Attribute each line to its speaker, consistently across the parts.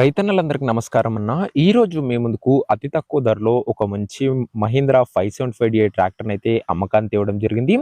Speaker 1: రైతన్నలందరికీ నమస్కారం అన్న. ఈరోజు మీ ముందుకు అతి తక్కువ ధరలో ఒక మంచి మహీంద్రా 575 ట్రాక్టర్‌ని అయితే అమ్మకానికి తేవడం జరిగింది.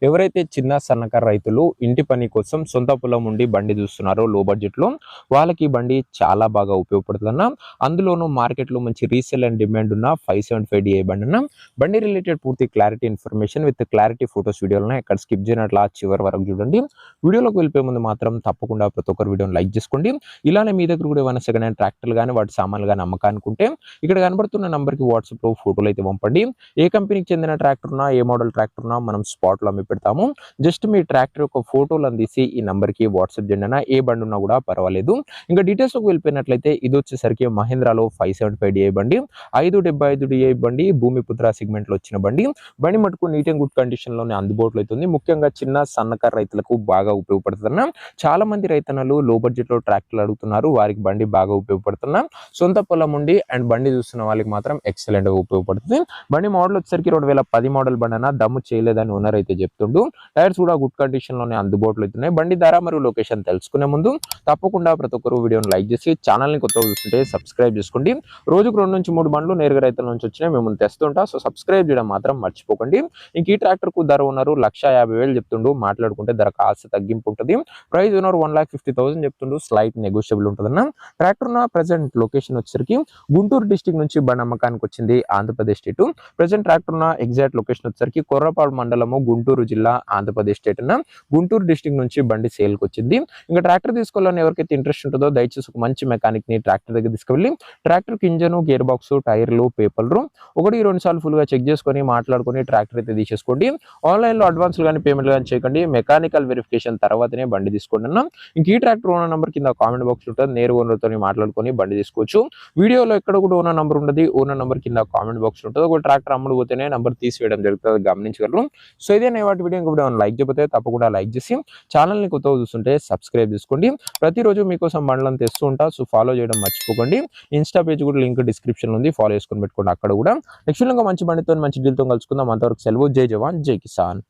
Speaker 1: ఎవరైతే చిన్న సన్నకారు రైతులు ఇంటి పని కోసం సొంత పొలం ఉండి బండి చూస్తున్నారో లో బడ్జెట్‌లో వాళ్ళకి ఈ బండి చాలా బాగా ఉపయోగపడుతుందన్న. అందులోనూ మార్కెట్‌లో మంచి రీసేల్ అండ్ డిమాండ్ ఉన్న 575 బండి అన్న. బండి రిలేటెడ్ పూర్తి clarity information with clarity photos వీడియోలను ఎక్కడ స్కిప్ చేయనట్లా చివరి వరకు చూడండి. వీడియోలోకి వెళ్ళిపోయే ముందు మాత్రం తప్పకుండా ప్రతి ఒక్కరు వీడియోని లైక్ చేసుకోండి. ఇలానే మీ దగ్గర కూడా ఏమైనా సెకండ్ హ్యాండ్ ట్రాక్టర్లు కానీ వాటి సామాన్లు కానీ అమ్మకానుకుంటే ఇక్కడ కనబడుతున్న నంబర్కి వాట్సాప్లో ఫోటోలు అయితే పంపండి. ఏ కంపెనీకి చెందిన ట్రాక్టర్ ఉన్నా ఏ మోడల్ ట్రాక్టర్ ఉన్నా మనం స్పాట్లో అమ్మి పెడతాము. జస్ట్ మీ ట్రాక్టర్ యొక్క ఫోటోలు అందిసి ఈ నంబర్కి వాట్సాప్ చేయండి అన్న. ఏ బండి ఉన్నా కూడా పర్వాలేదు. ఇంకా డీటెయిల్స్కి వెళ్ళిపోయినట్లయితే ఇది వచ్చేసరికి మహీంద్రాలో 575 బండి, 575 బండి, భూమిపుత్ర సెగ్మెంట్లో వచ్చిన బండి. బండి మటుకు నీట్ అండ్ గుడ్ కండిషన్లోనే అందుబాటులో అవుతుంది. ముఖ్యంగా చిన్న సన్నకారు రైతులకు బాగా ఉపయోగపడుతుంది. చాలా మంది రైతన్నలు లో బడ్జెట్లో ట్రాక్టర్లు అడుగుతున్నారు. వారికి బండి బాగా ఉపయోగపడుతున్నా. సొంత పొలం ఉండి అండ్ బండి చూస్తున్న వాళ్ళకి మాత్రం ఎక్సలెంట్ గా ఉపయోగపడుతుంది. బండి మోడల్ వచ్చేసరికి 2010 మోడల్ బండి అన్న. దమ్ము చేయలేదని ఓనర్ అయితే చెప్తుండు. టైర్స్ కూడా గుడ్ కండిషన్ లోనే అందుబాటులో అవుతున్నాయి. బండి ధర మరియు లొకేషన్ తెలుసుకునే ముందు తప్పకుండా ప్రతి ఒక్కరు వీడియోని లైక్ చేసి ఛానల్ ని కొత్తగా చూస్తుంటే సబ్స్క్రైబ్ చేసుకోండి. రోజుకు 2 నుంచి 3 బండ్లు నేరుగా రైతుల నుంచి వచ్చినాయి మేము తెస్తుంటా. సో సబ్స్క్రైబ్ చేయడం మాత్రం మర్చిపోకండి. ఇంక ఈ ట్రాక్టర్ కు ధర ఉన్నారు 1,50,000 చెప్తుండు. మాట్లాడుకుంటే ధర కాస్త తగ్గింపు ఉంటుంది. ప్రైస్ ఉన్నారు 1,50,000 చెప్తుండు. స్లైట్ నెగోషియబుల్ ఉంటుందన్న. ట్రాక్టర్ ఉన్న ప్రెసెంట్ లొకేషన్ వచ్చేసరికి గుంటూరు డిస్టిక్ నుంచి బండి అమ్మకానికి వచ్చింది ఆంధ్రప్రదేశ్ స్టేట్. ప్రెసెంట్ ట్రాక్టర్ ఉన్న ఎగ్జాక్ట్ లొకేషన్ వచ్చేసరికి కొర్రపాడు మండలము, గుంటూరు జిల్లా, ఆంధ్రప్రదేశ్ స్టేట్ అన్న. గుంటూరు డిస్టిక్ నుంచి బండి సేల్కి వచ్చింది. ఇంకా ట్రాక్టర్ తీసుకోవాలని ఎవరికైతే ఇంట్రెస్ట్ ఉంటుందో దయచేసి ఒక మంచి మెకానిక్ ని ట్రాక్టర్ దగ్గర తీసుకెళ్ళి ట్రాక్టర్ కి ఇంజన్, గేర్ బాక్స్, టైర్లు, పేపర్లు 1-2 సార్లు ఫుల్ గా చెక్ చేసుకొని మాట్లాడుకొని ట్రాక్టర్ అయితే తీసేసుకోండి. ఆన్లైన్ లో అడ్వాన్స్ కానీ పేమెంట్ కానీ చేయకండి. మెకానికల్ వెరిఫికేషన్ తర్వాతనే బండి తీసుకోండి అన్న. ఇంక ఈ ట్రాక్టర్ ఓనర్ నంబర్ కింద కామెంట్ బాక్స్ ఉంటుంది. నేరు ఓనర్ తో మాట్లాడుకొని బండి తీసుకోవచ్చు. వీడియోలో ఎక్కడ కూడా ఓనర్ నంబర్ ఉండదు. ఓనర్ నంబర్ కింద కామెంట్ బాక్స్ ఉంటుంది. ఒక ట్రాక్టర్ అమ్ముడు పోతేనే నంబర్ తీసివేయడం జరుగుతుంది, గమనించగలరు. సో ఇదే వాటి వీడియో ఇంకో లైక్ చేయకపోతే తప్పకుండా లైక్ చేసి ఛానల్ ని కొత్తగా చూస్తుంటే సబ్స్క్రైబ్ చేసుకోండి. ప్రతిరోజు మీకోసం బండ్లను తెస్తూ ఉంటా. సో ఫాలో చేయడం మర్చిపోకండి. ఇన్స్టా పేజ్ కూడా లింక్ డిస్క్రిప్షన్ ఉంది, ఫాలో చేసుకొని పెట్టుకోండి. అక్కడ కూడా నెక్స్ట్ ఇంకా మంచి బండితో మంచి డీల్ తో కలుసుకుందాం. అంతవరకు సెలవు. జై జవాన్ జై కిసాన్.